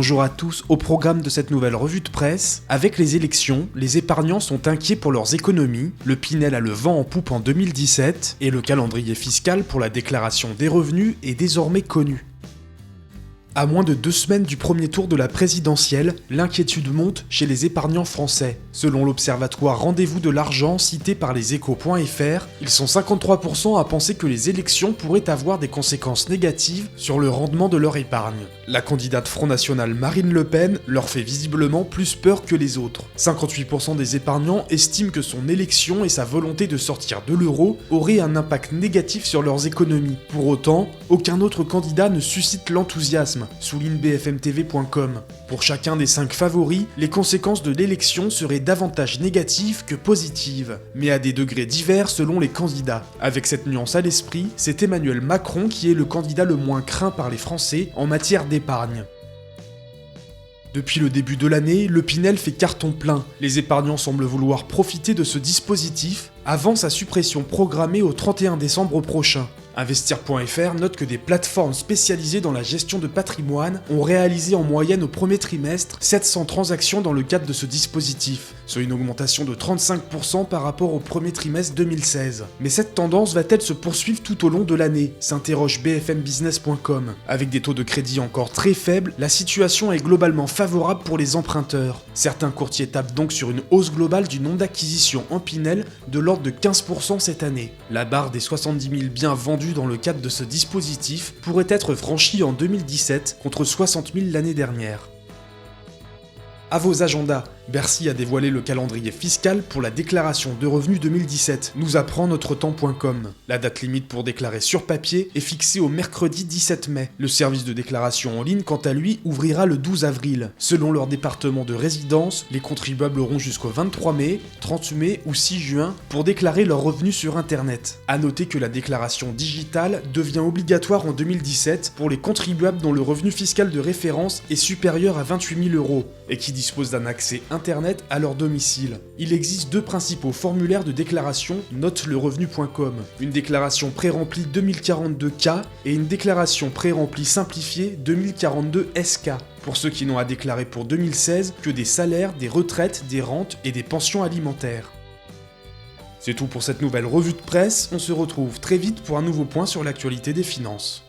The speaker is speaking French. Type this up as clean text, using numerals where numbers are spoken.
Bonjour à tous, au programme de cette nouvelle revue de presse, avec les élections, les épargnants sont inquiets pour leurs économies, le Pinel a le vent en poupe en 2017, et le calendrier fiscal pour la déclaration des revenus est désormais connu. À moins de 2 semaines du premier tour de la présidentielle, l'inquiétude monte chez les épargnants français. Selon l'observatoire Rendez-vous de l'argent cité par leséchos.fr, ils sont 53% à penser que les élections pourraient avoir des conséquences négatives sur le rendement de leur épargne. La candidate Front National Marine Le Pen leur fait visiblement plus peur que les autres. 58% des épargnants estiment que son élection et sa volonté de sortir de l'euro auraient un impact négatif sur leurs économies. Pour autant, aucun autre candidat ne suscite l'enthousiasme, souligne bfmtv.com. Pour chacun des 5 favoris, les conséquences de l'élection seraient davantage négatives que positives, mais à des degrés divers selon les candidats. Avec cette nuance à l'esprit, c'est Emmanuel Macron qui est le candidat le moins craint par les Français en matière d'épargne. Depuis le début de l'année, le Pinel fait carton plein. Les épargnants semblent vouloir profiter de ce dispositif avant sa suppression programmée au 31 décembre prochain. Investir.fr note que des plateformes spécialisées dans la gestion de patrimoine ont réalisé en moyenne au premier trimestre 700 transactions dans le cadre de ce dispositif, soit une augmentation de 35% par rapport au premier trimestre 2016. Mais cette tendance va-t-elle se poursuivre tout au long de l'année, s'interroge bfmbusiness.com. Avec des taux de crédit encore très faibles, la situation est globalement favorable pour les emprunteurs. Certains courtiers tapent donc sur une hausse globale du nombre d'acquisitions en Pinel de l'ordre de 15% cette année. La barre des 70 000 biens vendus dans le cadre de ce dispositif pourrait être franchie en 2017 contre 60 000 l'année dernière. À vos agendas, Bercy a dévoilé le calendrier fiscal pour la déclaration de revenus 2017, nous apprend notre-temps.com. La date limite pour déclarer sur papier est fixée au mercredi 17 mai. Le service de déclaration en ligne, quant à lui, ouvrira le 12 avril. Selon leur département de résidence, les contribuables auront jusqu'au 23 mai, 30 mai ou 6 juin pour déclarer leurs revenus sur Internet. A noter que la déclaration digitale devient obligatoire en 2017 pour les contribuables dont le revenu fiscal de référence est supérieur à 28 000 € et qui disposent d'un accès Internet à leur domicile. Il existe 2 principaux formulaires de déclaration, note lerevenu.com. Une déclaration pré-remplie 2042K et une déclaration pré-remplie simplifiée 2042SK. Pour ceux qui n'ont à déclarer pour 2016 que des salaires, des retraites, des rentes et des pensions alimentaires. C'est tout pour cette nouvelle revue de presse, on se retrouve très vite pour un nouveau point sur l'actualité des finances.